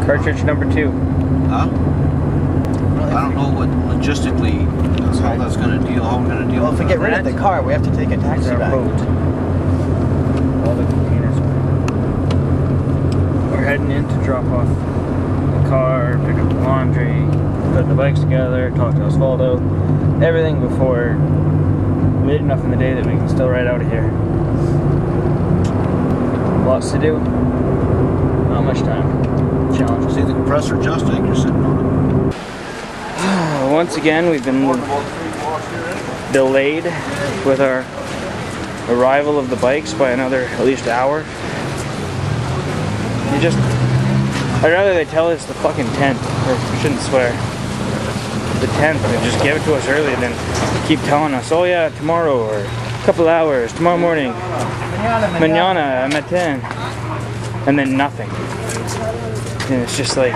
Cartridge number 2. Huh? I don't know what logistically how that's going to deal. How we're going to deal. Well, if we get rid of the car, we have to take a taxi back. All the containers. We're heading in to drop off the car, pick up the laundry, put the bikes together, talk to Osvaldo, everything before late enough in the day that we can still ride out of here. Lots to do. Not much time. Challenge. See the compressor just, I think you're sitting on it. Once again, we've been delayed with our arrival of the bikes by another at least hour. I'd rather they tell us the fucking 10th, or we shouldn't swear, the 10th, and just give it to us early and then keep telling us, oh yeah, tomorrow, or a couple hours, tomorrow morning, mañana, I'm at 10, and then nothing. And it's just like,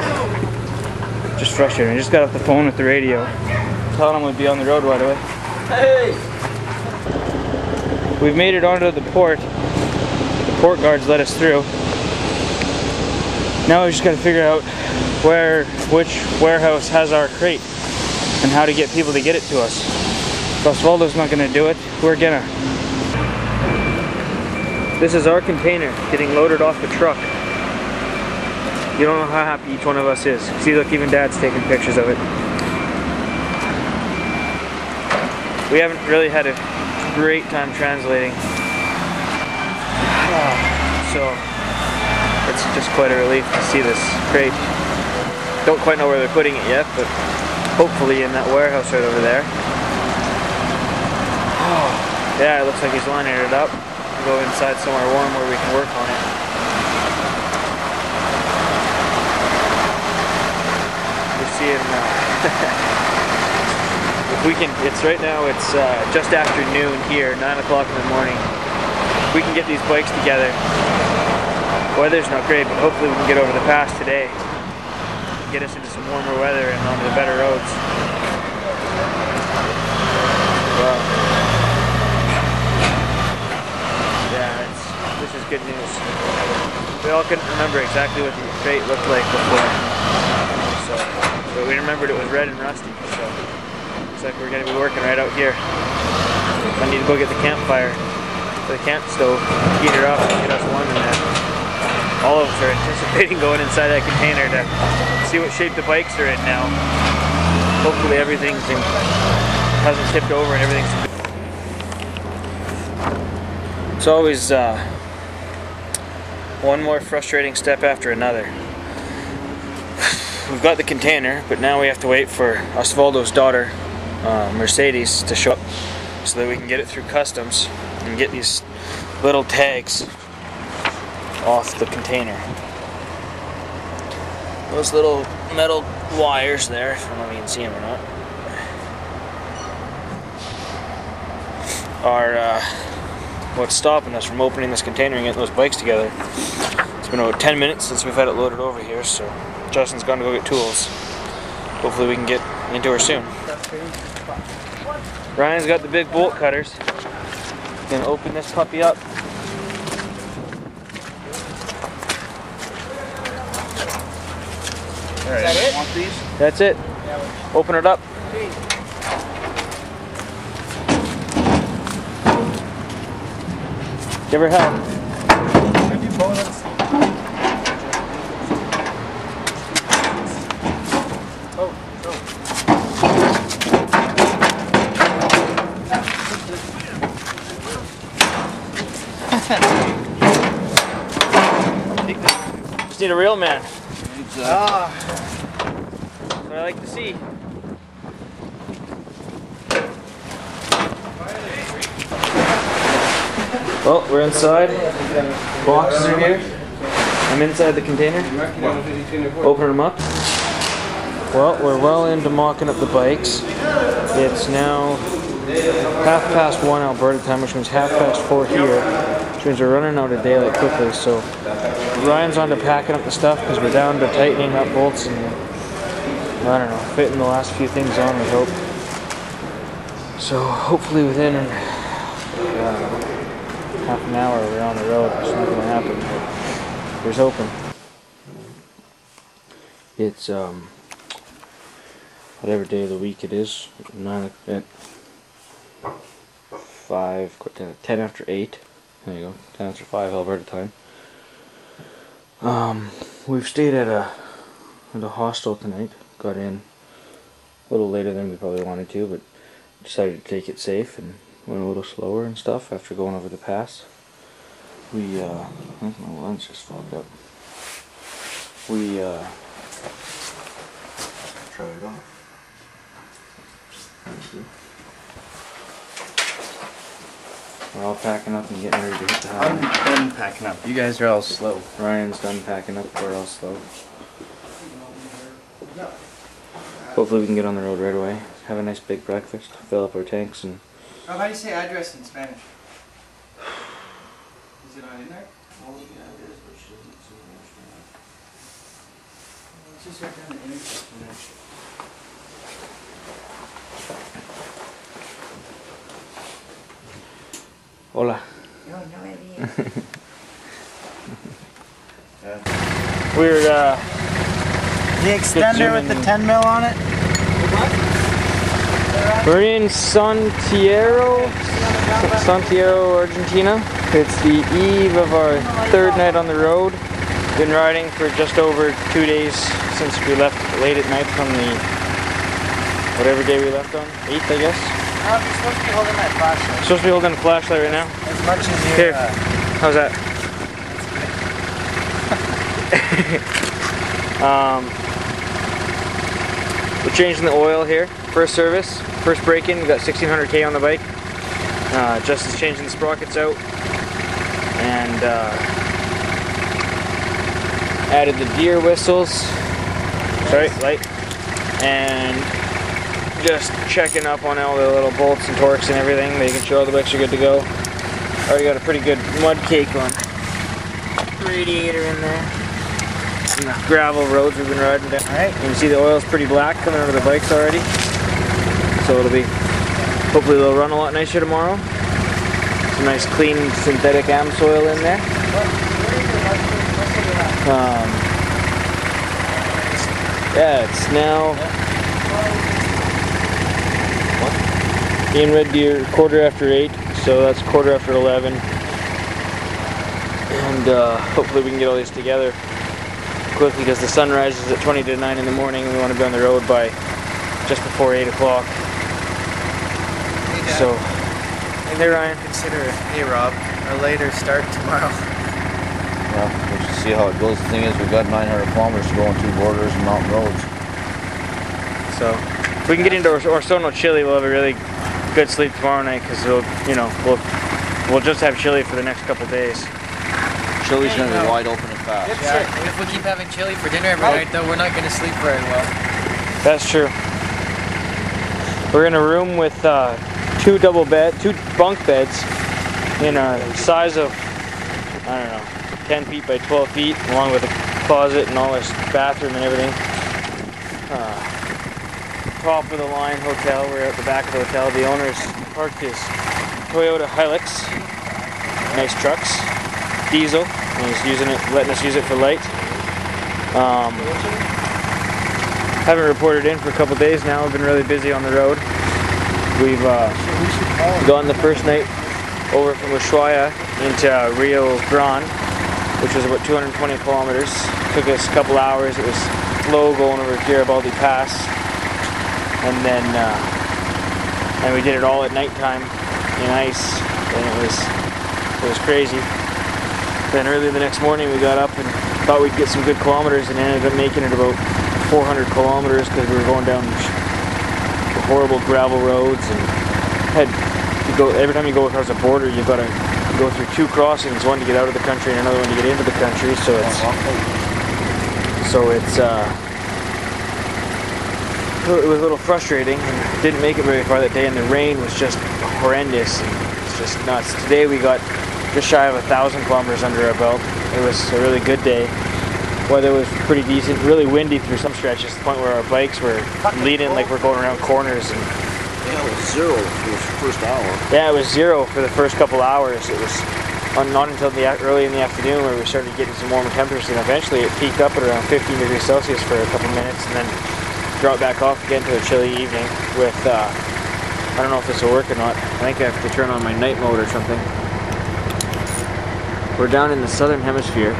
just frustrating. I just got off the phone with the radio, telling them we'd be on the road right away. Hey! We've made it onto the port. The port guards let us through. Now we just got to figure out which warehouse has our crate and how to get people to get it to us. If Osvaldo's not going to do it, we're gonna. This is our container getting loaded off the truck. You don't know how happy each one of us is. See, look, even Dad's taking pictures of it. We haven't really had a great time translating. So, it's just quite a relief to see this crate. Don't quite know where they're putting it yet, but hopefully in that warehouse right over there. Yeah, it looks like he's lining it up. Go inside somewhere warm where we can work on it. If we can, it's right now, it's just after noon here, 9 o'clock in the morning. If we can get these bikes together, weather's not great, but hopefully we can get over the pass today, get us into some warmer weather and onto the better roads. Wow. Yeah, this is good news. We all couldn't remember exactly what the crate looked like before. But we remembered it was red and rusty, so looks like we're going to be working right out here. I need to go get the campfire for the camp stove, heat her up, and get us warm in there. All of us are anticipating going inside that container to see what shape the bikes are in now. Hopefully everything hasn't tipped over and everything's good. It's always one more frustrating step after another. We've got the container, but now we have to wait for Osvaldo's daughter, Mercedes, to show up so that we can get it through customs and get these little tags off the container. Those little metal wires there, I don't know if you can see them or not, are what's stopping us from opening this container and getting those bikes together. It's been about 10 minutes since we've had it loaded over here, so Justin's gone to go get tools. Hopefully we can get into her soon. Ryan's got the big bolt cutters. Gonna open this puppy up. Alright, Is that it? want these? That's it. Open it up. Give her help. Just need a real man. Exactly. That's what I like to see. Well, we're inside. Boxes are here. I'm inside the container. Open them up. Well, we're well into mocking up the bikes. It's now 1:30 Alberta time, which means 4:30 here. Which means we're running out of daylight quickly. So Ryan's on to packing up the stuff because we're down to tightening up bolts and I don't know, fitting the last few things on, we hope. So hopefully within half an hour we're on the road. It's not going to happen, but here's hoping. It's whatever day of the week it is, 10 after 8. There you go, 10 after 5 Alberta time. We've stayed at a hostel tonight. Got in a little later than we probably wanted to, but decided to take it safe and went a little slower and stuff after going over the pass. We I think my lens just fogged up. We try it on. We're all packing up and getting ready to hit the highway. I'm done packing up. You guys are all slow. Ryan's done packing up. We're all slow. Hopefully we can get on the road right away. Have a nice big breakfast. Fill up our tanks and. How do you say address in Spanish? Is it not in there? Let's just write down the intersection actually. Hola. No, no idea. We're The extender with the 10 mil on it? we're in Santiago, Argentina. It's the eve of our third night on the road. Been riding for just over 2 days since we left late at night from the whatever day we left on, 8th I guess. No, you're supposed to be holding that flashlight. Supposed to be holding a flashlight right now. As much as you're... Here. How's that? We're changing the oil here. First service, first break-in. We got 1600k on the bike. Justin's changing the sprockets out, and added the deer whistles. Sorry, light. And just checking up on all the little bolts and torques and everything, making sure all the bikes are good to go. Already got a pretty good mud cake on radiator in there. And the gravel roads we've been riding down. Alright, you can see the oil's pretty black coming out of the bikes already. So it'll be, hopefully they'll run a lot nicer tomorrow. Some nice clean synthetic AMSoil in there. Yeah, it's now in Red Deer, 8:15, so that's 11:15. And hopefully we can get all these together quickly because the sun rises at 20 to 9 in the morning and we want to be on the road by just before 8 o'clock. So, hey Ryan. Consider, hey Rob, a later start tomorrow. Well, we'll just see how it goes. The thing is, we've got 900 kilometers to go on 2 borders and mountain roads. So, if we can get into Orsono, Chile, we'll have a really good sleep tomorrow night because we'll just have chili for the next couple days. Chile's going to be wide open and fast. Yeah, if we keep having chili for dinner every night, though, we're not going to sleep very well. That's true. We're in a room with 2 bunk beds in a size of, I don't know, 10 feet by 12 feet, along with a closet and all this bathroom and everything. Top of the line hotel. We're at the back of the hotel. The owner's parked his Toyota Hilux. Nice trucks. Diesel. And he's using it, letting us use it for light. Haven't reported in for a couple days now. We've been really busy on the road. We've gone the first night over from Ushuaia into Rio Grande, which was about 220 kilometers. Took us a couple hours. It was slow going over Garibaldi Pass. And then and we did it all at nighttime in ice, and it was crazy. Then early the next morning we got up and thought we'd get some good kilometers, and ended up making it about 400 kilometers because we were going down horrible gravel roads, and had to go, every time you go across a border you've got to go through 2 crossings, one to get out of the country and another one to get into the country, so it was a little frustrating, and didn't make it very far that day, and the rain was just horrendous, and it's just nuts. Today we got just shy of 1,000 kilometers under our belt. It was a really good day. Weather was pretty decent, really windy through some stretches, to the point where our bikes were leaning like we're going around corners. And yeah, it was 0 for the first hour. Yeah, it was 0 for the first couple hours. It was not until early in the afternoon where we started getting some warmer temperatures, and eventually it peaked up at around 15 degrees Celsius for a couple minutes and then dropped back off again to a chilly evening with, I don't know if this will work or not. I think I have to turn on my night mode or something. We're down in the southern hemisphere,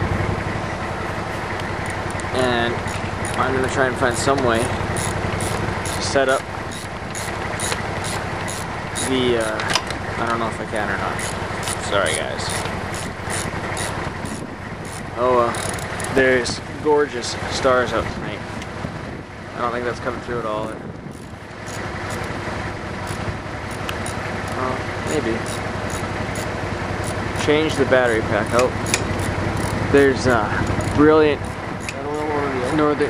and I'm going to try and find some way to set up the, I don't know if I can or not. Sorry guys. Oh, there's gorgeous stars out tonight. I don't think that's coming through at all. Maybe. Change the battery pack out. There's brilliant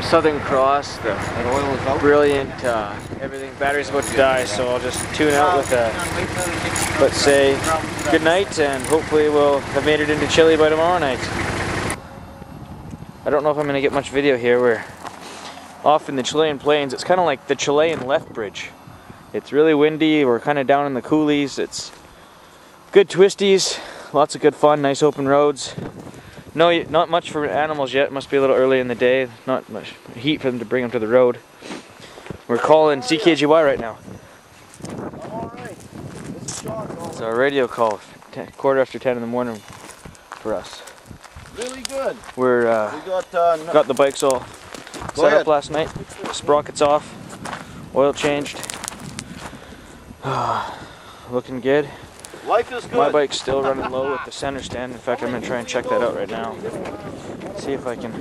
Southern Cross, the brilliant everything. Battery's about to die, so I'll just tune out with a, let's say, good night, and hopefully we'll have made it into Chile by tomorrow night. I don't know if I'm going to get much video here. We're off in the Chilean plains. It's kind of like the Chilean left bridge. It's really windy. We're kind of down in the coulees. It's good twisties, lots of good fun, nice open roads. No, not much for animals yet. It must be a little early in the day. Not much heat for them to bring them to the road. We're calling CKGY right now. Alright, this is Sean. It's our radio call, 10:15 in the morning for us. Really good. We're We got the bikes all set up last night. Sprockets off, oil changed. Looking good. Life is good. My bike's still running low with the center stand. In fact, I'm going to try and check that out right now. See if I can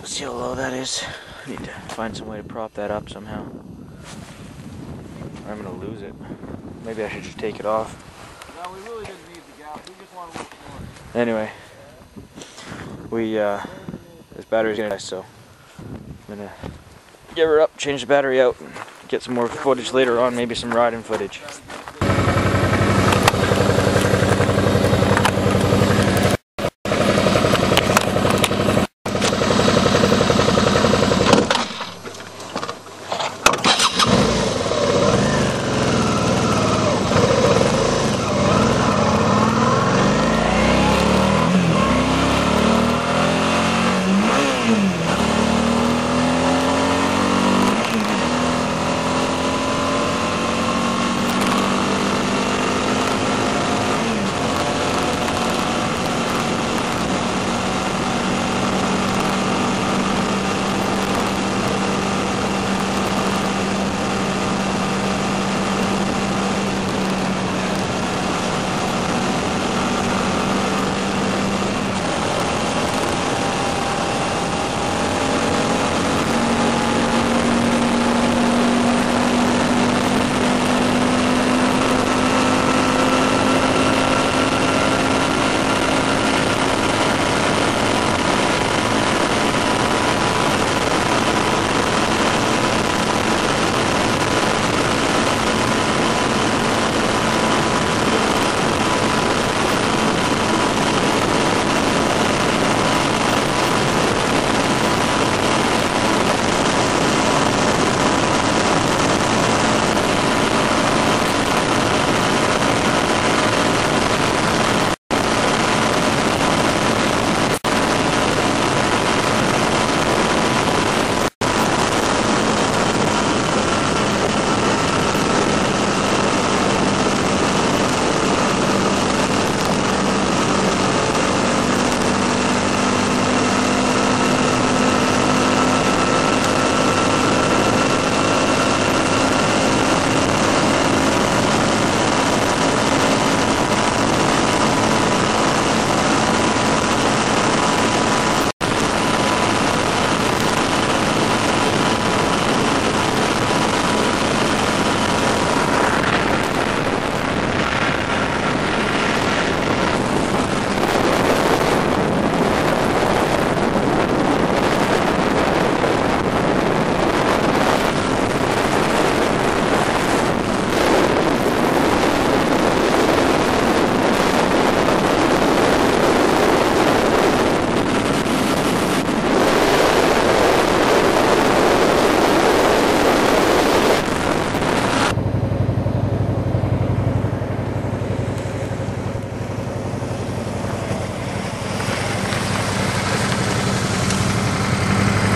see how low that is. I need to find some way to prop that up somehow. Or I'm going to lose it. Maybe I should just take it off. No, we really didn't need the gap. We just want to look more. Anyway, this battery's going to die, so I'm going to give her up, change the battery out, and get some more footage later on, maybe some riding footage.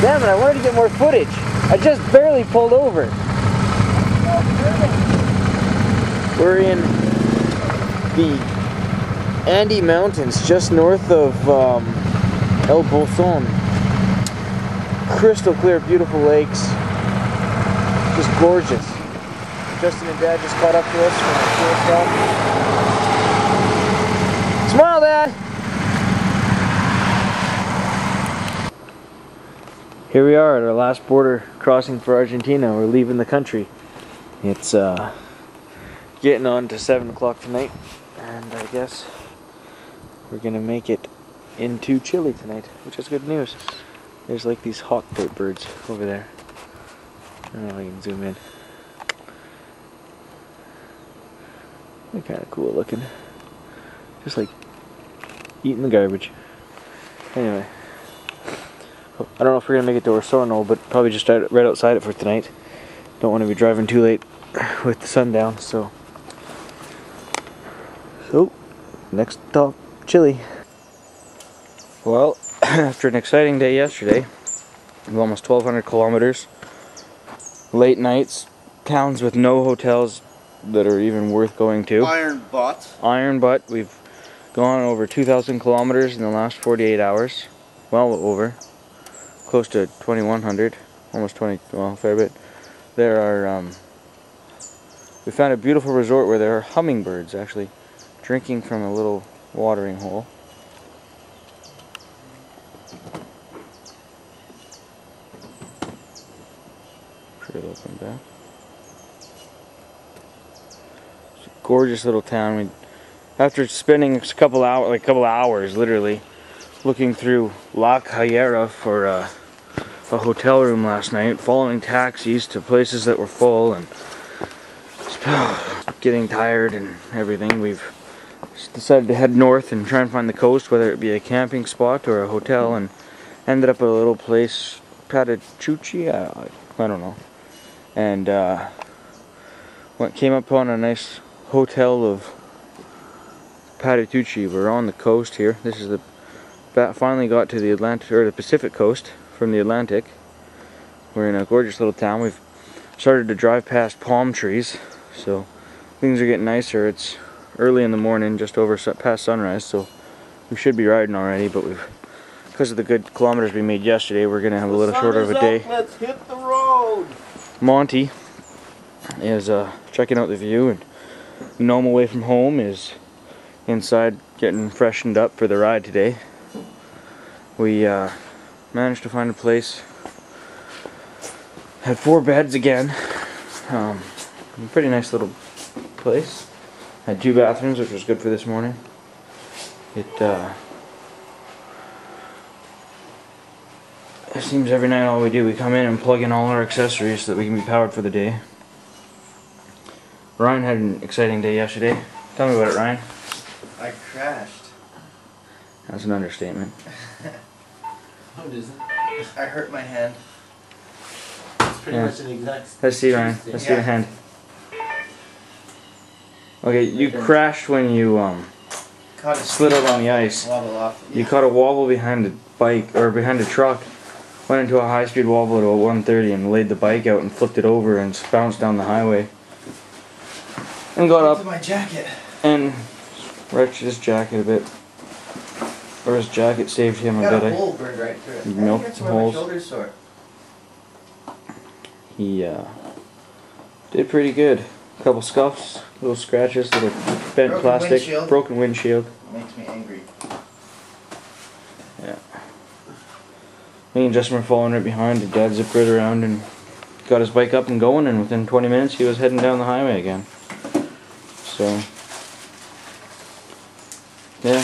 Damn it, I wanted to get more footage. I just barely pulled over. We're in the Andes Mountains, just north of El Bolson. Crystal clear, beautiful lakes. Just gorgeous. Justin and Dad just caught up to us from the tour stop. Smile, Dad! Here we are at our last border crossing for Argentina. We're leaving the country. It's getting on to 7 o'clock tonight, and I guess we're gonna make it into Chile tonight, which is good news. There's like these hawk-toed birds over there. I don't know if I can zoom in. They're kind of cool looking. Just like eating the garbage. Anyway. I don't know if we're going to make it to Osorno, but probably just right outside it for tonight. Don't want to be driving too late with the sun down, so next stop, Chile. Well, after an exciting day yesterday, of almost 1,200 kilometers, late nights, towns with no hotels that are even worth going to. Iron butt. Iron butt. We've gone over 2,000 kilometers in the last 48 hours. Well over. Close to 2,100. Almost 20, well, a fair bit. There are, we found a beautiful resort where there are hummingbirds actually drinking from a little watering hole. Pretty looking back. It's a gorgeous little town. After spending a couple hours literally looking through La Callera for a hotel room last night, following taxis to places that were full, and getting tired and everything, we've decided to head north and try and find the coast, whether it be a camping spot or a hotel, and ended up at a little place, Patachuchi, I don't know, and came upon a nice hotel of Patachuchi. We're on the coast here. This is finally got to the Atlantic, or the Pacific coast from the Atlantic. We're in a gorgeous little town. We've started to drive past palm trees, so things are getting nicer. It's early in the morning, just over past sunrise, so we should be riding already, but because of the good kilometers we made yesterday, we're gonna have a little shorter of a day. Let's hit the road. Monty is checking out the view, and Gnome away from home is inside getting freshened up for the ride today. We managed to find a place. Had 4 beds again. A pretty nice little place. Had 2 bathrooms, which was good for this morning. It seems every night all we do, we come in and plug in all our accessories so that we can be powered for the day. Ryan had an exciting day yesterday. Tell me about it, Ryan. I crashed. That's an understatement. No, it isn't. I hurt my hand. It's pretty much an exact. Let's see, Ryan. Let's see the hand. Okay, you crashed when you slid out on the ice. Wobble off. Yeah. You caught a wobble behind a bike, or behind a truck. Went into a high-speed wobble at about 130 and laid the bike out and flipped it over and bounced down the highway. And got up. To my jacket. And wrecked his jacket a bit. Or his jacket saved him a bit. Got a hole burned right through it. He milked some holes. My shoulder's sore. He did pretty good. A couple scuffs, little scratches, little bent Broken plastic, windshield. broken windshield. Makes me angry. Yeah. Me and Justin were following right behind. His dad zipped right around and got his bike up and going, and within 20 minutes he was heading down the highway again. So, yeah,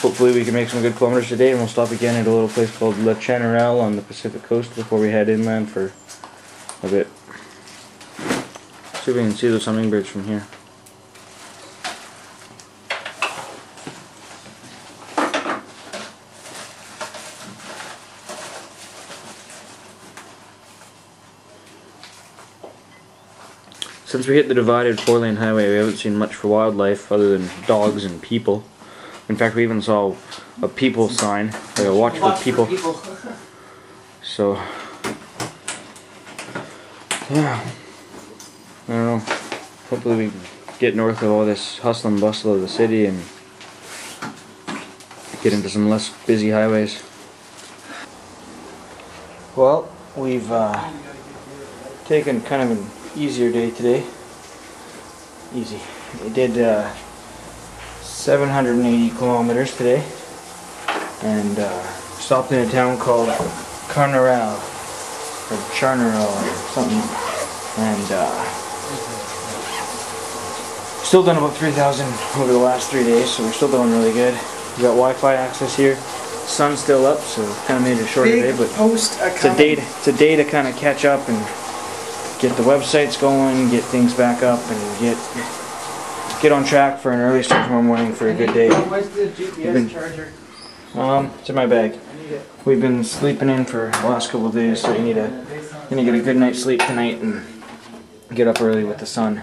hopefully we can make some good kilometers today, and we'll stop again at a little place called La Chanerelle on the Pacific coast before we head inland for a bit. See if we can see those hummingbirds from here. Since we hit the divided 4-lane highway, we haven't seen much for wildlife other than dogs and people. In fact, we even saw a people sign, like a watch for people. So, yeah, I don't know. Hopefully we get north of all this hustle and bustle of the city and get into some less busy highways. Well, we've taken kind of an easier day today. Easy. We did 780 kilometers today, and stopped in a town called Carnaral or Charneral or something, and still done about 3,000 over the last 3 days, so we're still doing really good. We got Wi-Fi access here. Sun's still up, so kind of made it a shorter day, but it's a day to kind of catch up and get the websites going, get things back up, and get on track for an early start tomorrow morning for a good day. Where's the GPS charger? It's in my bag. We've been sleeping in for the last couple of days, so you need to get a good night's sleep tonight and get up early with the sun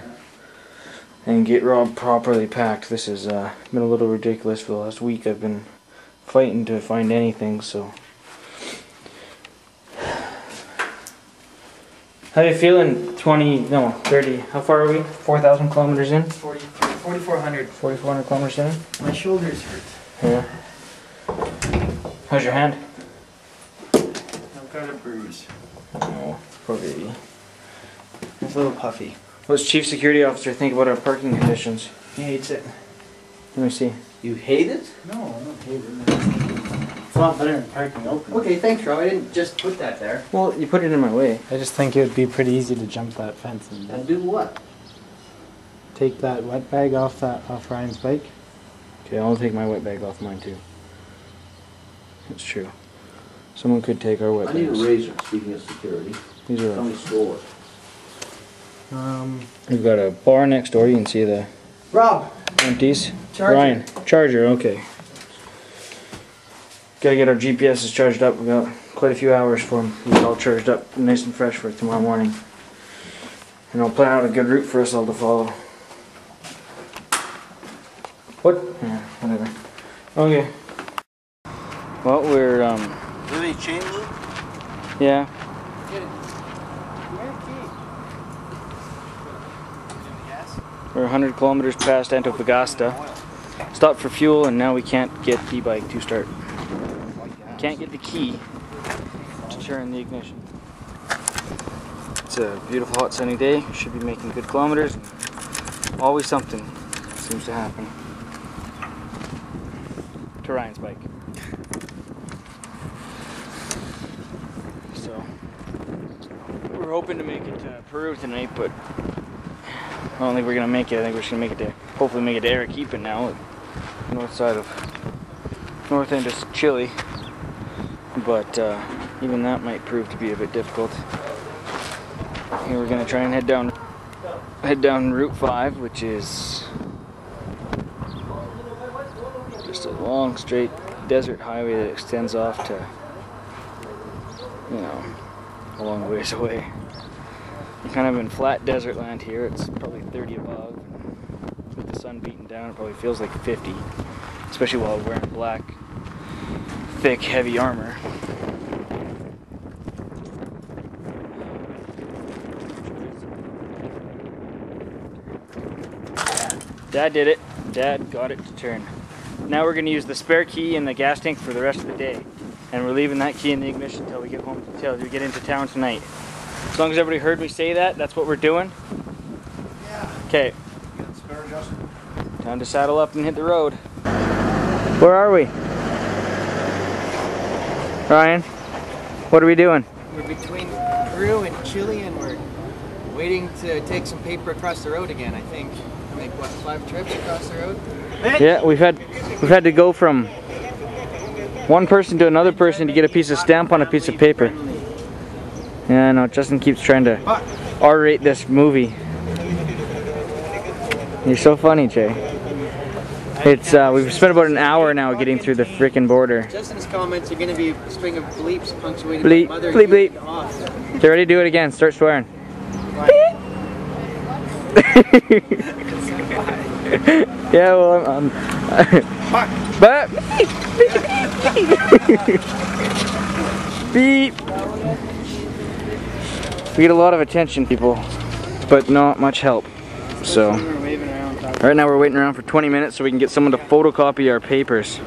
and get Rob properly packed. This has been a little ridiculous for the last week. I've been fighting to find anything, so. How you feeling? 30, how far are we? 4,000 kilometers in? 4,400. 4,400 kilometers in? My shoulders hurt. Yeah. How's your hand? I've got a bruise. Oh, poor baby. It's a little puffy. What does Chief Security Officer think about our parking conditions? He hates it. Let me see. You hate it? No, I don't hate it. It's a lot better than parking open. Okay, thanks, Rob. I didn't just put that there. Well, you put it in my way. I just think it would be pretty easy to jump that fence and And do what? take that wet bag off Ryan's bike. Okay, I'll take my wet bag off mine too. That's true. Someone could take our wet I need a bags. razor, speaking of security. These are. Come and store it. We've got a bar next door. You can see the Rob! empties. Charger. Ryan, charger. Okay. Gotta get our GPSs charged up. We got quite a few hours for them. He's all charged up, nice and fresh for tomorrow morning. And I'll plan out a good route for us all to follow. What? Yeah, whatever. Okay. Well, we're Do they chain loop? yeah. We're 100 kilometers past Antofagasta. Stopped for fuel, and now we can't get the bike to start. Can't get the key to turn the ignition. It's a beautiful hot sunny day. Should be making good kilometers. Always something seems to happen to Ryan's bike. So we're hoping to make it to Peru tonight, but I don't think we're gonna make it. I think we're just gonna make it to, hopefully make it to Arequipa now. North side of, north end is Chile, but even that might prove to be a bit difficult. Here we're gonna try and head down Route 5, which is just a long straight desert highway that extends off to, you know, a long ways away. We're kind of in flat desert land here. It's probably 30 above. With the sun beating down, it probably feels like 50, especially while wearing black, thick, heavy armor. Dad did it. Dad got it to turn. Now we're going to use the spare key in the gas tank for the rest of the day. And we're leaving that key in the ignition until we get home, until we get into town tonight. As long as everybody heard me say that, that's what we're doing. Yeah. Okay. Time to saddle up and hit the road. Where are we? Ryan, what are we doing? We're between Peru and Chile, and we're waiting to take some paper across the road again, I think. Make, what, 5 trips across the road? Yeah, we've had to go from one person to another person to get a piece of stamp on a piece of paper. Yeah, I know, Justin keeps trying to R-rate this movie. You're so funny, Jay. It's we've spent about an hour now getting through the frickin' border. Justin's comments are going to be a string of bleeps punctuated Bleep, by mother bleep, bleep. off. Okay, ready? Do it again. Start swearing. Yeah, well, I'm but beep. We get a lot of attention, people, but not much help. So, right now we're waiting around for 20 minutes so we can get someone to photocopy our papers.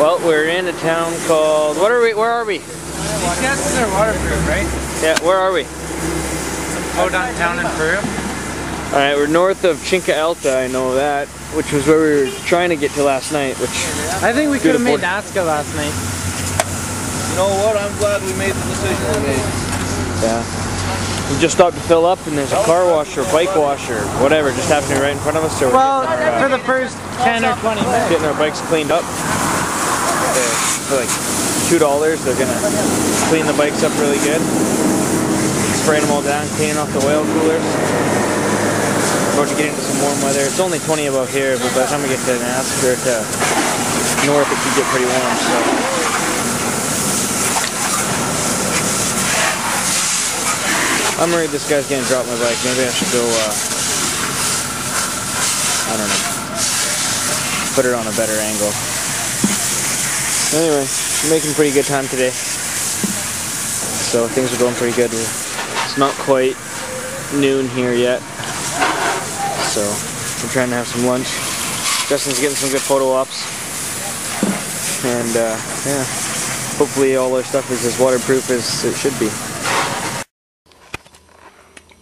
Well, we're in a town called, where are we? These gases are waterproof, right? Yeah, where are we? Some podunk town in Peru. Alright, we're north of Cinca Alta, I know that, which was where we were trying to get to last night, which... I think we could have made Nazca last night. You know what? I'm glad we made the decision we made. Yeah. We just stopped to fill up and there's a car wash or bike wash or whatever just happening right in front of us. So Well, for the first 10 or 20 minutes. Getting our bikes cleaned up. For like $2, they're gonna clean the bikes up really good. Spraying them all down, cleaning off the oil coolers. We're about to get into some warm weather. It's only 20 above here, but by the time we get to Nazca or to north, it could get pretty warm. So. I'm worried this guy's gonna drop my bike. Maybe I should go, I don't know, put it on a better angle. Anyway, we're making pretty good time today. So things are going pretty good. It's not quite noon here yet. So we're trying to have some lunch. Justin's getting some good photo ops. And yeah, hopefully all our stuff is as waterproof as it should be.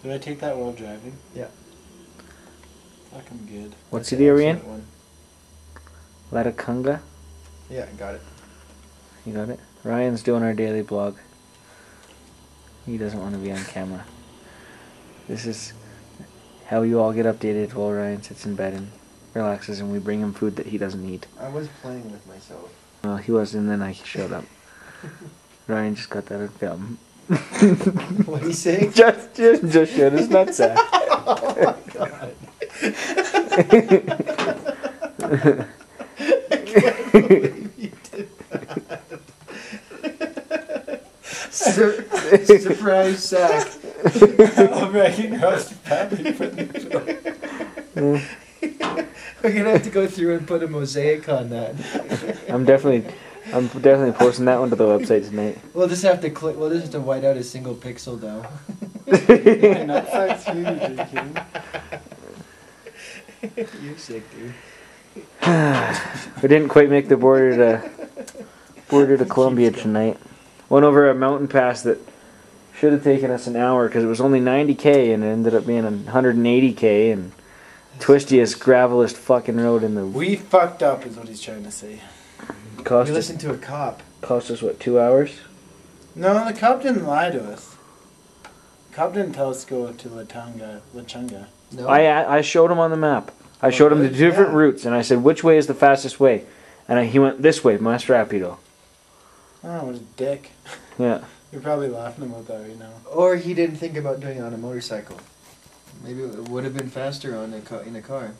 Did I take that while driving? Yeah. Fucking good. What city are we in? Latacunga? Yeah, got it. You got it? Ryan's doing our daily blog. He doesn't want to be on camera. This is how you all get updated while Ryan sits in bed and relaxes, and we bring him food that he doesn't eat. I was playing with myself. Well, he was, and then I showed up. Ryan just got that on film. What do you say? Just showed his nutsack. Oh my god. I can't believe you did that. Surprise sack. I'm making roast family for the We're gonna have to go through and put a mosaic on that. I'm definitely posting that one to the website tonight. We'll just have to click. We'll just have to white out a single pixel though. Nutsack's huge, are you kidding? You're sick, dude. We didn't quite make the border to Colombia tonight. Went over a mountain pass that should have taken us an hour because it was only 90k and it ended up being 180k and twistiest, graveliest fucking road in the. We fucked up, is what he's trying to say. Cost We us, listened to a cop. cost us what, 2 hours? No, the cop didn't lie to us. The cop didn't tell us to go to Lachunga. No. I showed him on the map. I showed him the really? different Yeah. routes and I said which way is the fastest way, and he went this way, más rápido. Oh, what a dick. Yeah. You're probably laughing about that right now. Or he didn't think about doing it on a motorcycle. Maybe it would have been faster on in a car.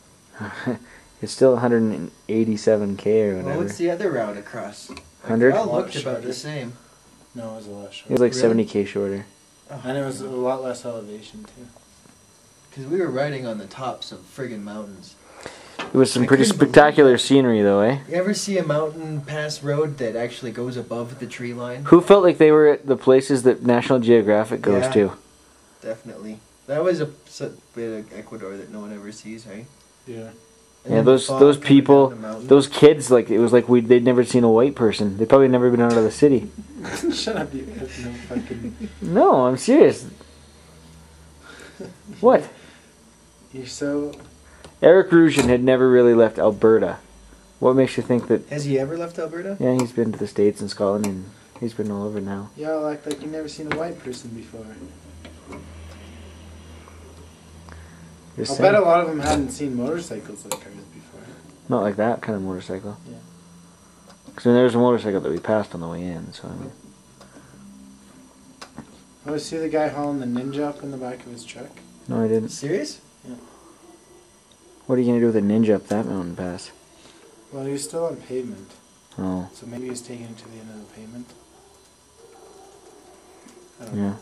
It's still 187k or Well, whatever. what's the other route across? 100? They all A lot looked about shorter. the same. No, it was a lot It shorter. was like Really? 70k shorter. And it was a lot less elevation, too. Because we were riding on the tops of friggin' mountains. It was some I pretty couldn't believe spectacular that. scenery though, eh? You ever see a mountain pass road that actually goes above the tree line? Who felt like they were at the places that National Geographic goes Yeah. to? Definitely. That was a bit of Ecuador that no one ever sees, right? Yeah. And Yeah, then those fog those coming people, down the mountain. those kids, like it was like they'd never seen a white person. They'd probably never been out of the city. Shut up, you have no fucking... No, I'm serious. What? You're so... Eric Rougen had never really left Alberta. What makes you think that? Has he ever left Alberta? Yeah, he's been to the States and Scotland, and he's been all over now. Y'all act like you've never seen a white person before. Just I'll saying. bet a lot of them hadn't seen motorcycles like ours before. Not like that kind of motorcycle. Yeah. Because there was a motorcycle that we passed on the way in, so I mean. Oh, see the guy hauling the Ninja up in the back of his truck? No, I didn't. Serious? What are you gonna do with a Ninja up that mountain pass? Well, he was still on pavement, Oh, so maybe he was taking it to the end of the pavement. I don't yeah. know.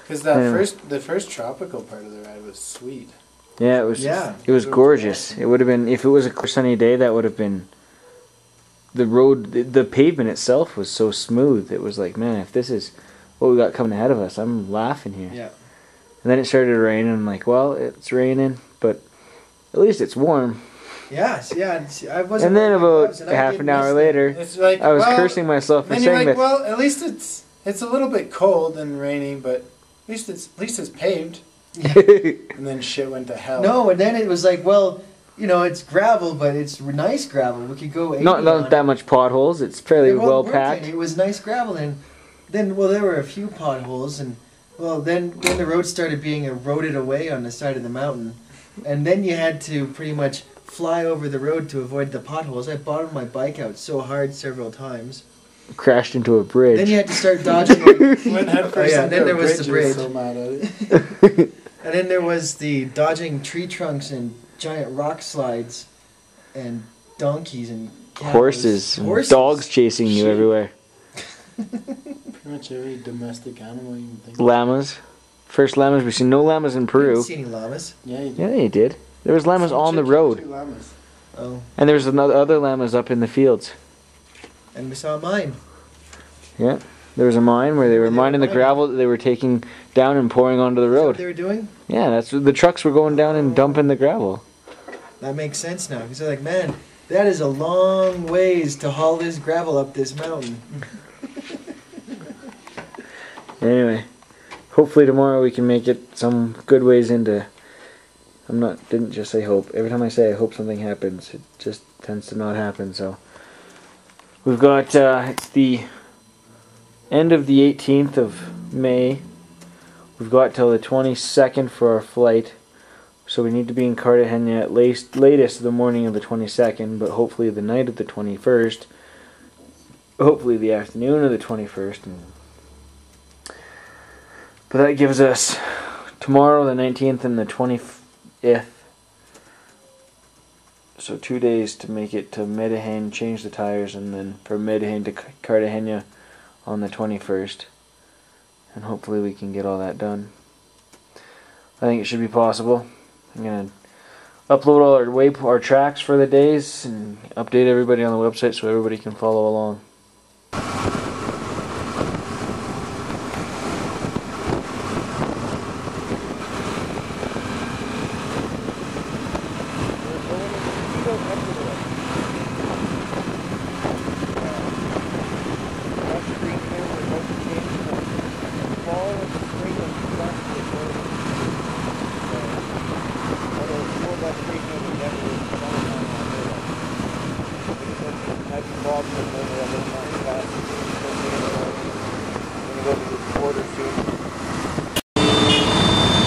Because that Anyway. the first tropical part of the ride was sweet. Yeah, it was. Yeah. It was gorgeous. It would have been if it was a sunny day. That would have been. The road, the pavement itself was so smooth. It was like, man, if this is what we got coming ahead of us, I'm laughing here. Yeah. And then it started raining. I'm like, well, it's raining, but at least it's warm. Yes, yeah. I wasn't. And then wearing my about gloves, and I half did an hour miss them. later, It's like I was well, cursing myself for then you're saying like, that. well, at least it's a little bit cold and raining, but at least it's paved. And then shit went to hell. No, and then it was like, well, you know, it's gravel, but it's nice gravel. We could go 80 not on that much potholes. It's fairly It well weren't packed. any. It was nice gravel, and then there were a few potholes, and well, then the road started being eroded away on the side of the mountain, and then you had to pretty much fly over the road to avoid the potholes. I bottomed my bike out so hard several times. Crashed into a bridge. Then you had to start dodging. Like, Went head first yeah, into then a there was the he bridge. so mad at it. And then there was the dodging tree trunks and giant rock slides, and donkeys and cows. Horses, and dogs chasing you Sheep. everywhere. Pretty much every domestic animal you can think of. Llamas. First llamas we've seen. No llamas in I Peru. didn't see any llamas. Yeah, you did. Yeah, you did. There was llamas Some on the chick road, killed 2 llamas. Oh, and there was other llamas up in the fields. and we saw mine. Yeah, there was a mine where they were They were mining the mining. gravel that they were taking down and pouring onto the Is that what road. they were doing? Yeah, that's what the trucks were going down and dumping the gravel. That makes sense now, because they're like, man, that is a long ways to haul this gravel up this mountain. Anyway, hopefully tomorrow we can make it some good ways into. Didn't just say hope. Every time I say I hope something happens, it just tends to not happen. So we've got it's the end of the 18th of May. We've got till the 22nd for our flight, so we need to be in Cartagena at latest the morning of the 22nd, but hopefully the night of the 21st, hopefully the afternoon of the 21st. But that gives us tomorrow the 19th and the 25th, so 2 days to make it to Medellin, change the tires, and then from Medellin to Cartagena on the 21st. And hopefully we can get all that done. I think it should be possible. I'm going to upload all our tracks for the days and update everybody on the website so everybody can follow along.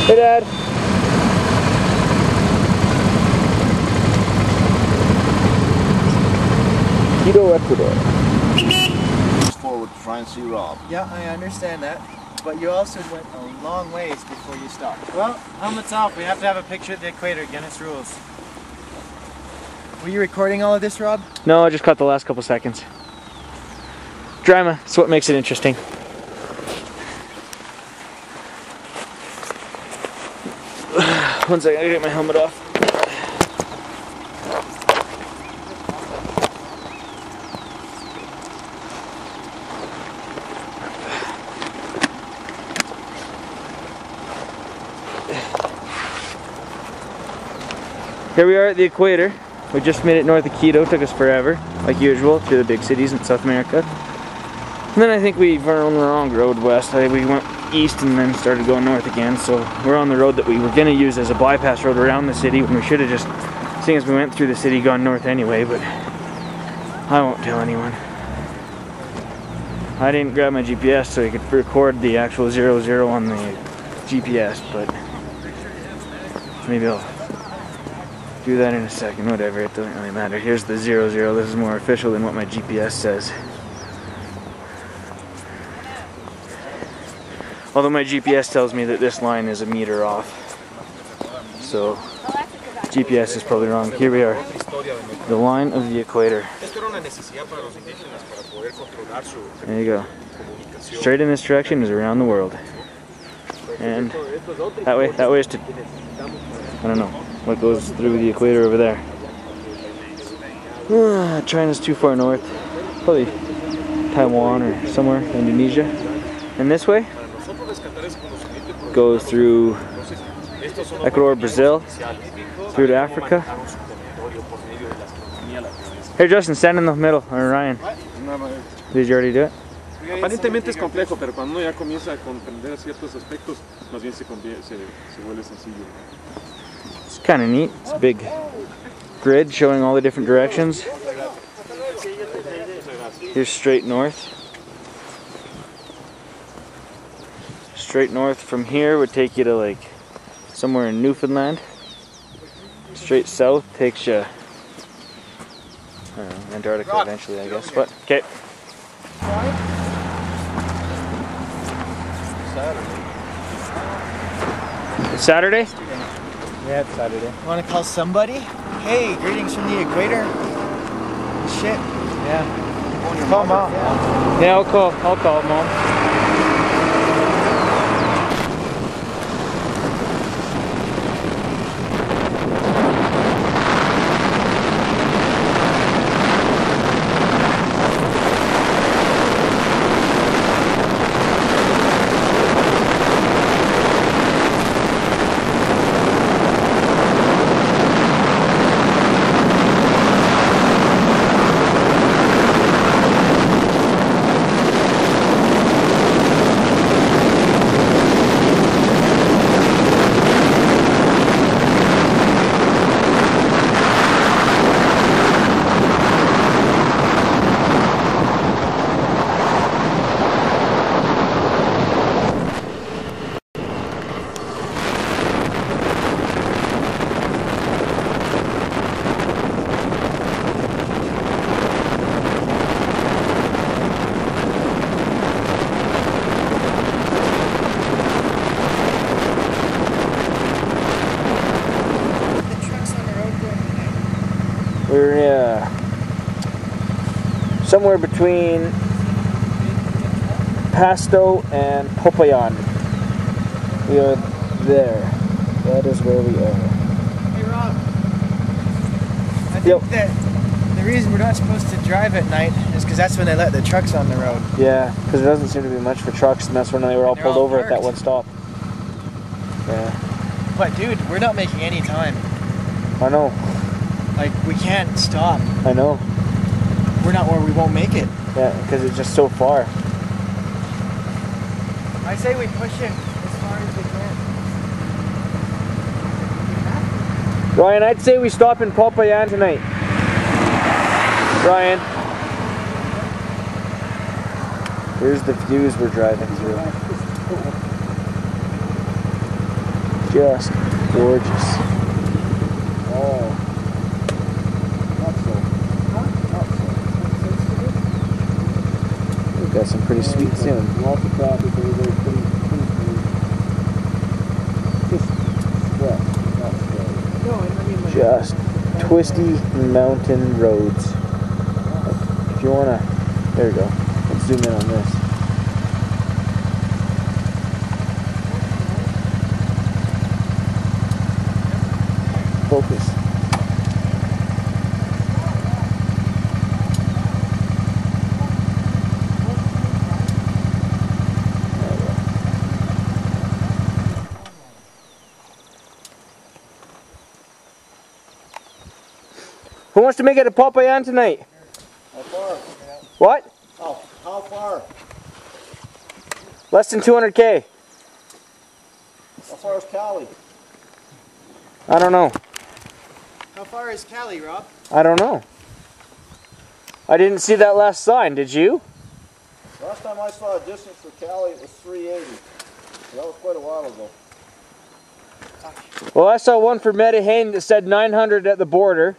Hey, Dad. Quito, Ecuador. Forward to try and see Rob. Yeah, I understand that. But you also went a long ways before you stopped. Well, helmets off. We have to have a picture at the equator. Guinness rules. Were you recording all of this, Rob? No, I just caught the last couple seconds. Drama, that's what makes it interesting. One second, I gotta get my helmet off. Here we are at the equator. We just made it north of Quito. Took us forever, like usual, through the big cities in South America. And then I think we were on the wrong road west. We went east and then started going north again. So we're on the road that we were going to use as a bypass road around the city when we should have just, seeing as we went through the city, gone north anyway, but I won't tell anyone. I didn't grab my GPS so I could record the actual 00 on the GPS, but maybe I'll do that in a second. Whatever, it doesn't really matter. Here's the 00. This is more official than what my GPS says. Although my GPS tells me that this line is a meter off. So GPS is probably wrong. Here we are. The line of the equator. There you go. Straight in this direction is around the world. And that way is to, I don't know, what goes through the equator over there. China's too far north. Probably Taiwan or somewhere, Indonesia. And this way goes through Ecuador, Brazil, through to Africa. Hey Justin, stand in the middle, or Ryan. Did you already do it? Aparentemente es complejo, pero cuando uno ya comienza a comprender ciertos aspectos, más bien se vuelve sencillo. It's kind of neat. It's a big grid showing all the different directions. Here's straight north. Straight north from here would take you to like somewhere in Newfoundland. Straight south takes you, I don't know, Antarctica eventually, I guess. But okay. It's Saturday? Yeah, it's Saturday. Want to call somebody? Hey, greetings from the equator. Shit. Yeah. Call Mom. Yeah, I'll call Mom. somewhere between Pasto and Popayan. We are there. That is where we are. Hey Rob, I think that the reason we're not supposed to drive at night is because that's when they let the trucks on the road. Yeah, because there doesn't seem to be much for trucks, and that's when they were all pulled over at that one stop. Yeah. But dude, we're not making any time. I know. Like, we can't stop. I know. We're not where we won't make it. Yeah, because it's just so far. I say we push it as far as we can. Ryan, I'd say we stop in Popayan tonight. Ryan. Here's the views we're driving through. Just gorgeous. Oh. Not so. We've got some pretty sweet soon. Lots of traffic, everybody pretty smooth. Just sweat, not scary. No, I mean like... Just twisty mountain roads. If you wanna, there you go. Let's zoom in on this. Focus. Who wants to make it to Popayan tonight? How far? What? How far? Less than 200K. How far is Cali? I don't know. How far is Cali, Rob? I don't know. I didn't see that last sign, did you? Last time I saw a distance for Cali, it was 380. So that was quite a while ago. Well, I saw one for Medellin that said 900 at the border.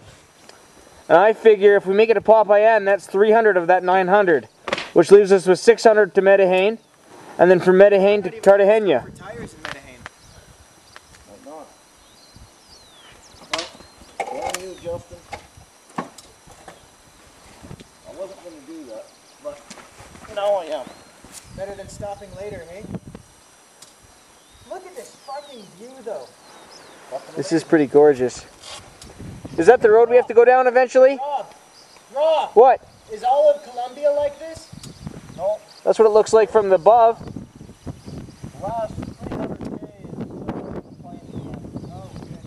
And I figure if we make it to Popayan, that's 300 of that 900. Which leaves us with 600 to Medellin. And then from Medellin to Cartagena. For tires in Medellin. Might not. Well, damn you, Justin. I wasn't going to do that, but now I am. Better than stopping later, hey? Look at this fucking view, though. This is pretty gorgeous. Is that the road we have to go down eventually? Rob, What? is all of Colombia like this? No, That's what it looks like from the above. the last 300 days playing again. Oh, okay.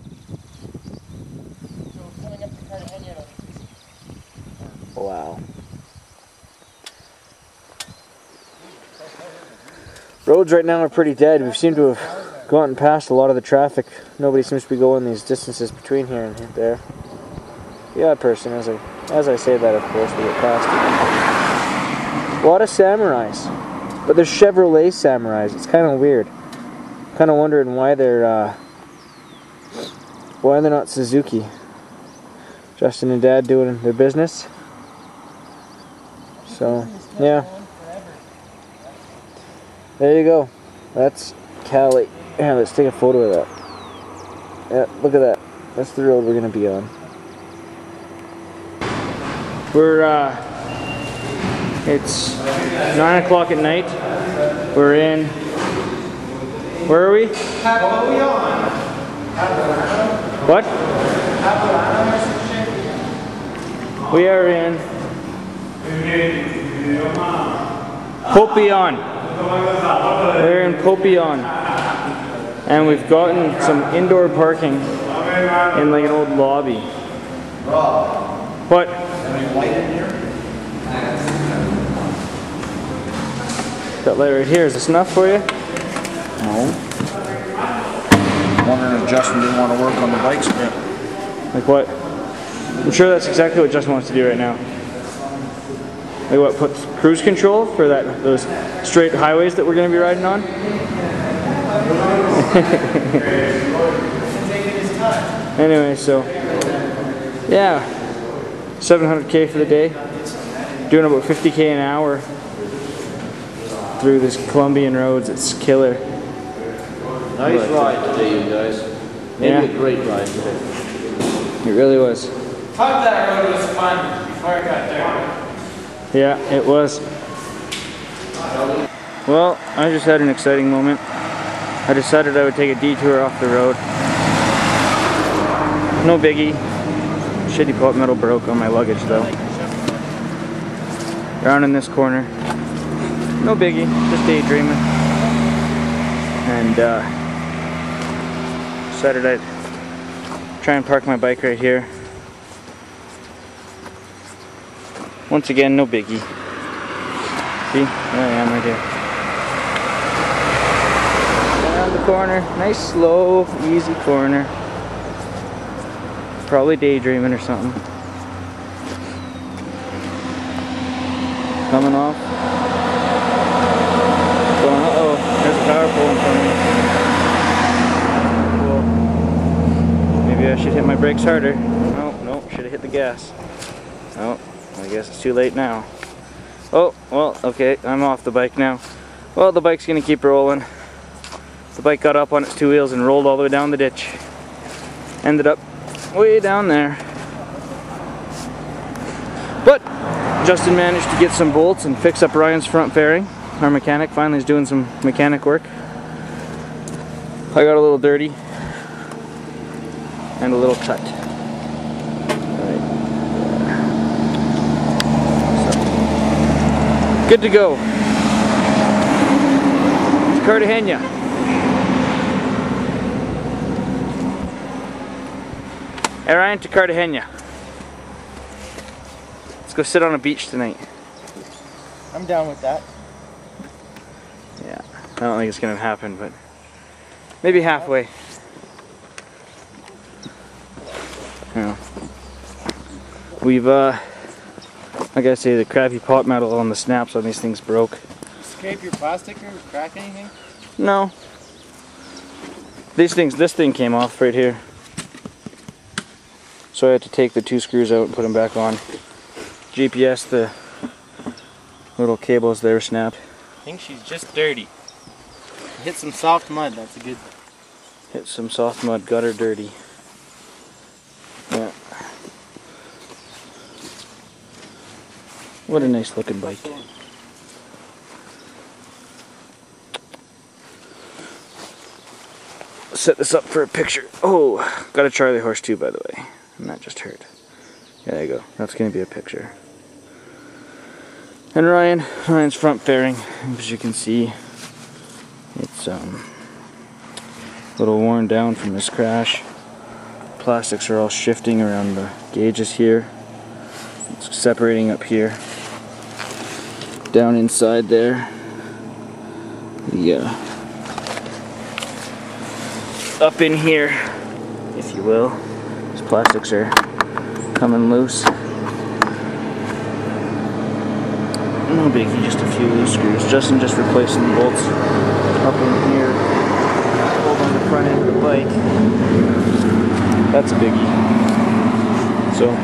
So coming up to Cartagena. Wow. Roads right now are pretty dead. We seem to have gotten past a lot of the traffic. Nobody seems to be going these distances between here and there. The odd person, as I say that, of course, we get past it. A lot of samurais, but they're Chevrolet samurais. It's kind of weird. Kind of wondering why they're not Suzuki. Justin and Dad doing their business. So yeah. There you go. That's Cali. Yeah, let's take a photo of that. Yeah, look at that. That's the road we're gonna be on. It's 9 o'clock at night. We're in, where are we? What? We are in Popayan. We're in Popayan. And we've gotten some indoor parking in like an old lobby. What? That light right here, is this enough for you? No. I'm wondering if Justin didn't want to work on the bike strip. Like what? I'm sure that's exactly what Justin wants to do right now. Like what, put cruise control for those straight highways that we're going to be riding on? Anyway, so yeah, 700K for the day. Doing about 50K an hour through this Colombian roads. It's killer. Nice ride today, you guys. Maybe a great ride today. It really was. Thought that road was fun before I got there. Yeah, it was. Well, I just had an exciting moment. I decided I would take a detour off the road. No biggie. Shitty pot metal broke on my luggage though. Down in this corner. No biggie, just daydreaming. And decided I'd try and park my bike right here. Once again, no biggie. See, there I am right here. Down the corner, nice slow, easy corner. Probably daydreaming or something. Coming off. Going, uh-oh, there's a power pole in front of me. Cool. Maybe I should hit my brakes harder. No, should have hit the gas. Oh, I guess it's too late now. Oh, well, okay, I'm off the bike now. Well, the bike's gonna keep rolling. The bike got up on its two wheels and rolled all the way down the ditch. Ended up way down there. But Justin managed to get some bolts and fix up Ryan's front fairing. Our mechanic finally is doing some mechanic work. I got a little dirty and a little cut. Right. So, good to go. It's Cartagena. Hey Ryan, to Cartagena. Let's go sit on a beach tonight. I'm down with that. Yeah, I don't think it's gonna happen, but maybe halfway. Yeah. We've I gotta say the crappy pot metal on the snaps on these things broke. Scrape your plastic or crack anything? No. This thing came off right here. So I had to take the two screws out and put them back on. GPS, the little cables there snapped. I think she's just dirty. Hit some soft mud, that's a good thing. Hit some soft mud, got her dirty. Yeah. What a nice looking bike. Set this up for a picture. Oh, got a Charlie horse too, by the way. And that just hurt. Yeah, there you go. That's gonna be a picture. And Ryan's front fairing, as you can see, it's a little worn down from this crash. Plastics are all shifting around the gauges here. It's separating up here. Down inside there. Up in here, if you will. These plastics are coming loose. No biggie, just a few loose screws. Justin just replacing the bolts up in here. Hold on the front end of the bike. That's a biggie. So,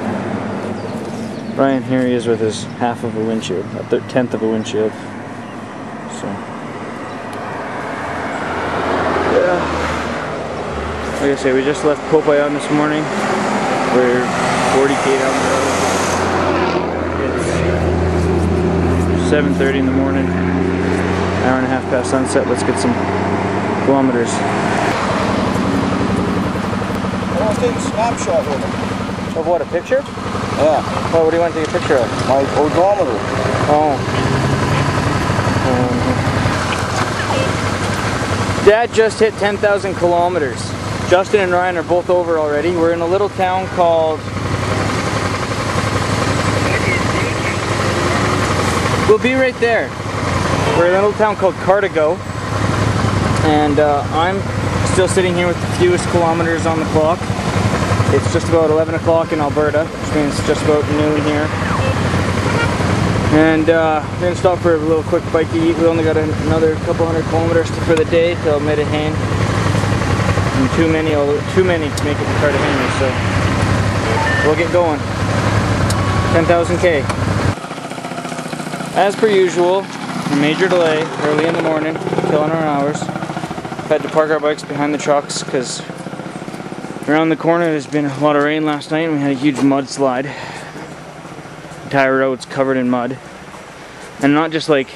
Ryan, here he is with his half of a windshield, a tenth of a windshield. So, yeah. Like I say, we just left Popeye on this morning. We're 40k down the road. It's 7:30 in the morning. Hour and a half past sunset. Let's get some kilometers. I want to take a snapshot with him. Of what, a picture? Yeah. What do you want to take a picture of? My odometer. Oh. Dad just hit 10,000 kilometers. Justin and Ryan are both over already. We're in a little town called... We'll be right there. We're in a little town called Cartago. And I'm still sitting here with the fewest kilometers on the clock. It's just about 11 o'clock in Alberta, which means it's just about noon here. And we're going to stop for a little quick bite to eat. We only got another couple hundred kilometers for the day till Medellin. And too many to make it to Cartagena, so we'll get going. 10,000 k. As per usual, a major delay early in the morning, killing our hours. Had to park our bikes behind the trucks because around the corner there's been a lot of rain last night and we had a huge mudslide. The entire road's covered in mud. And not just like,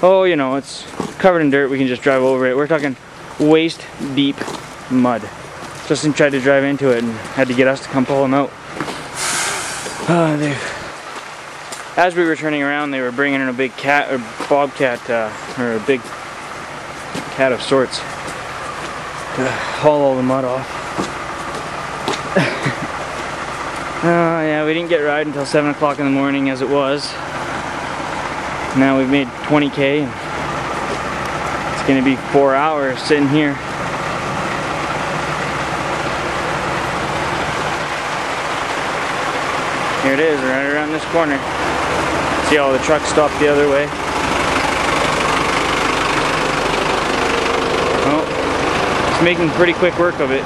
oh, you know, it's covered in dirt, we can just drive over it. We're talking waist deep mud. Justin tried to drive into it and had to get us to come pull him out. As we were turning around, they were bringing in a big cat, or bobcat, or a big cat of sorts to haul all the mud off. Yeah, we didn't get a ride until 7 o'clock in the morning as it was. Now we've made 20K and it's gonna be 4 hours sitting here. Here it is, right around this corner. See all the trucks stopped the other way. Oh, it's making pretty quick work of it.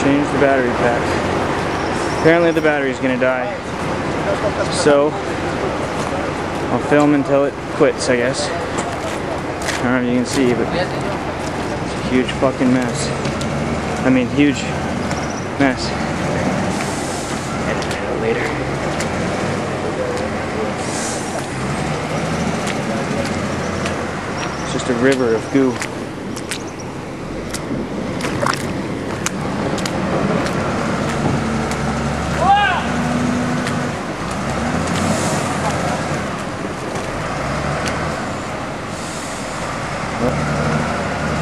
Change the battery pack. Apparently the battery's gonna die. So, I'll film until it quits, I guess. I don't know if you can see, but it's a huge fucking mess. I mean, huge mess. Edit it out later. It's just a river of goo.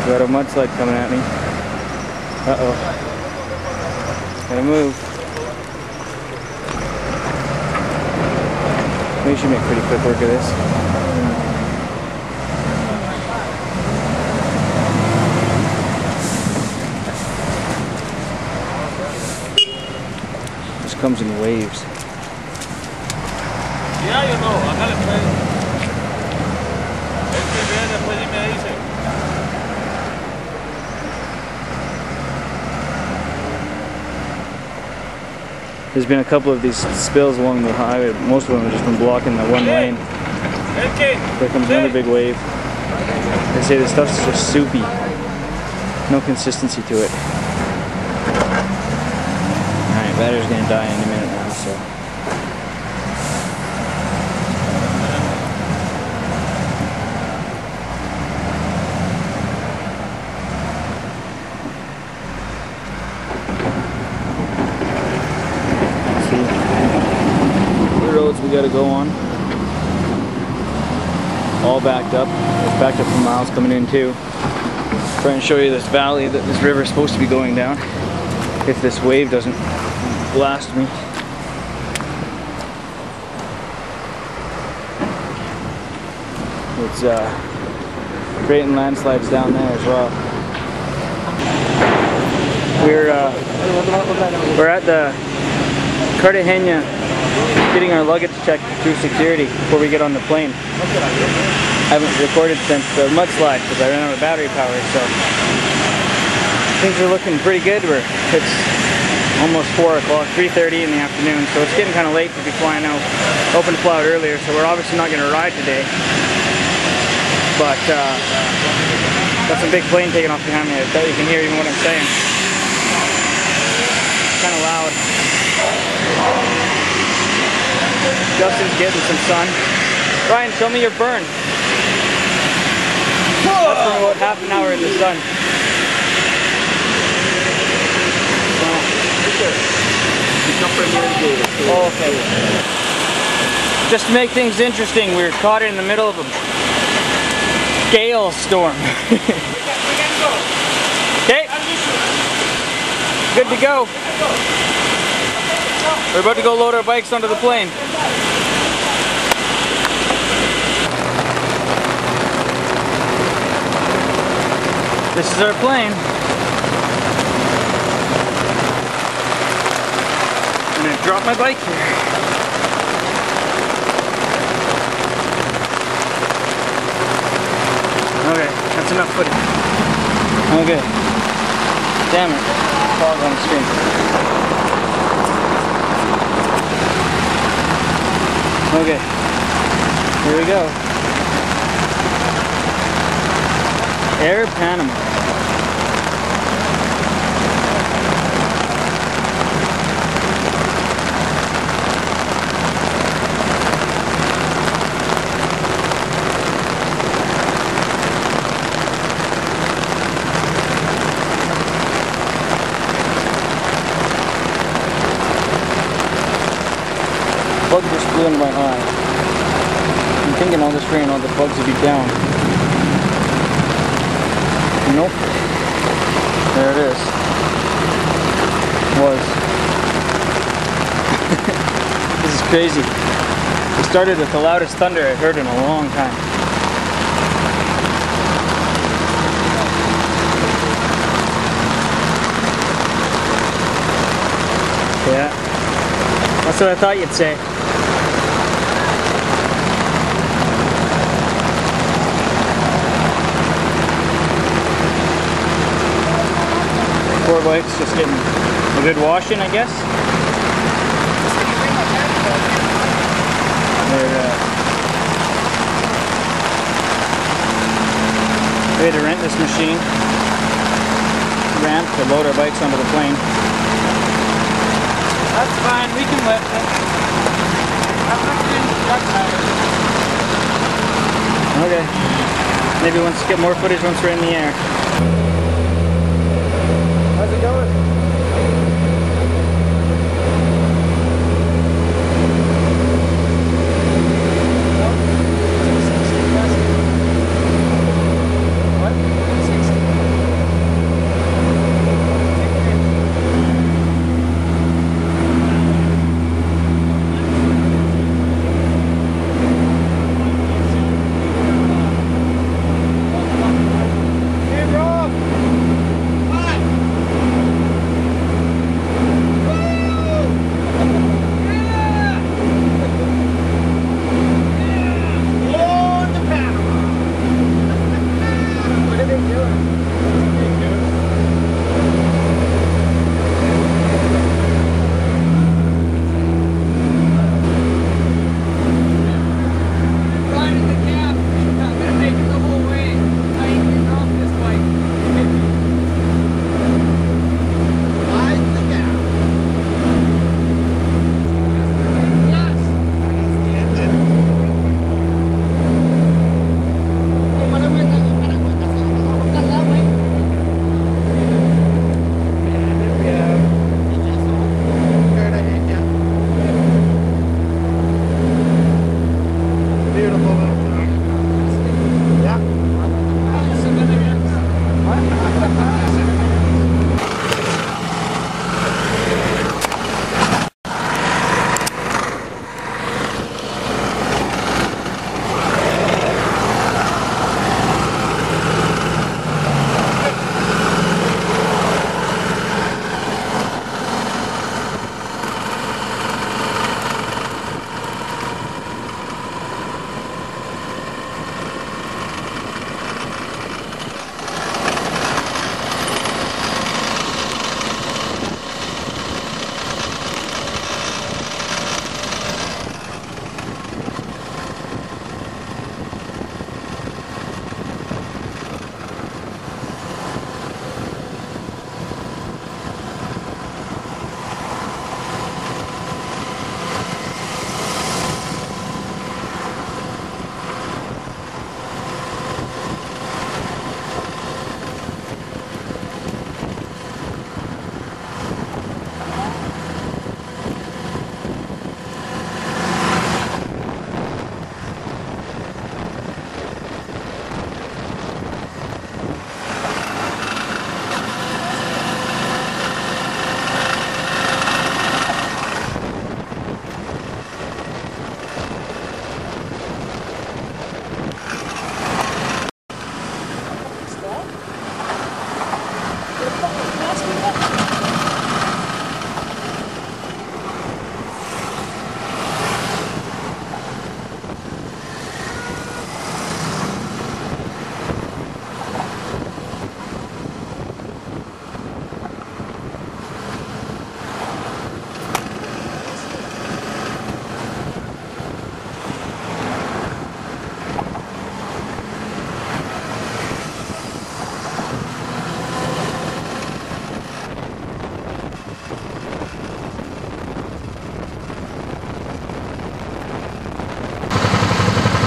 Got a mudslide coming at me. Uh-oh. Gotta move. We should make pretty quick work of this. This comes in waves. Ya yo no, acá le puede. Este viene después y me dice. There's been a couple of these spills along the highway. Most of them have just been blocking the one lane. There comes another big wave. They say this stuff's just soupy. No consistency to it. Alright, battery's gonna die in a minute now, so. We gotta go on. All backed up. It's backed up for miles coming in too. Try and show you this valley that this river is supposed to be going down. If this wave doesn't blast me. It's creating landslides down there as well. We're at the Cartagena, getting our luggage checked through security before we get on the plane. I haven't recorded since the mudslide because I ran out of battery power, so things are looking pretty good. It's almost 4 o'clock, 3:30 in the afternoon, so it's getting kind of late to be flying out. Hoping to fly out earlier, so we're obviously not going to ride today. But got some big plane taking off behind me. I bet you can hear even what I'm saying. It's kind of loud. Justin's getting some sun. Ryan, show me your burn. That's for about half an hour in the sun. Oh, okay. Just to make things interesting, we were caught in the middle of a gale storm. Okay. Good to go. We're about to go load our bikes onto the plane. This is our plane. I'm gonna drop my bike here. Okay, that's enough footage. Okay. Damn it. Fog on the screen. Okay, here we go. Air Panama. bug just flew into my eye. I'm thinking all this rain, all the bugs would be down. Nope. There it is. Was. This is crazy. It started with the loudest thunder I've heard in a long time. Yeah. That's what I thought you'd say. Poor bike's just getting a good washing, I guess. We had to rent this machine ramp to load our bikes onto the plane. That's fine, we can lift it. Okay. Maybe once get more footage once we're in the air. How's it going?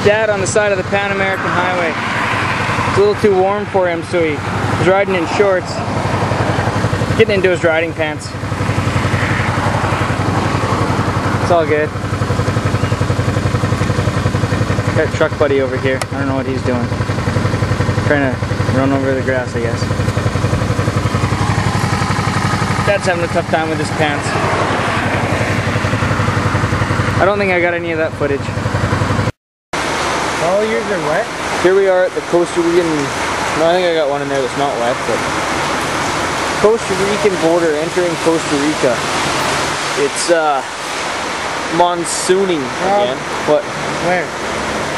Dad on the side of the Pan American Highway. It's a little too warm for him, so he was riding in shorts, getting into his riding pants. It's all good. Got truck buddy over here. I don't know what he's doing. Trying to run over the grass, I guess. Dad's having a tough time with his pants. I don't think I got any of that footage. All yours are wet? Here we are at the Costa Rican, no, I think I got one in there that's not wet, but Costa Rican border, entering Costa Rica. It's monsooning again. What? Where?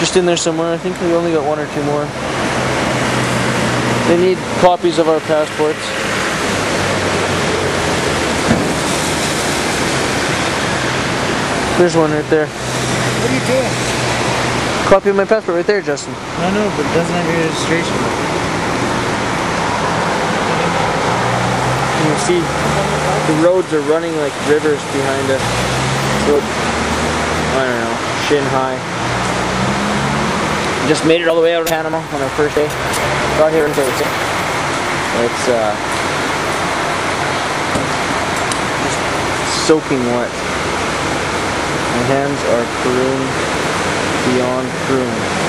Just in there somewhere. I think we only got one or two more. They need copies of our passports. There's one right there. What are you doing? Copy of my passport right there, Justin. I know, but it doesn't have your registration. You see, the roads are running like rivers behind us. So, I don't know, shin high. Just made it all the way out of Panama on our first day. Got here on Thursday. It's just soaking wet. My hands are prune beyond prune.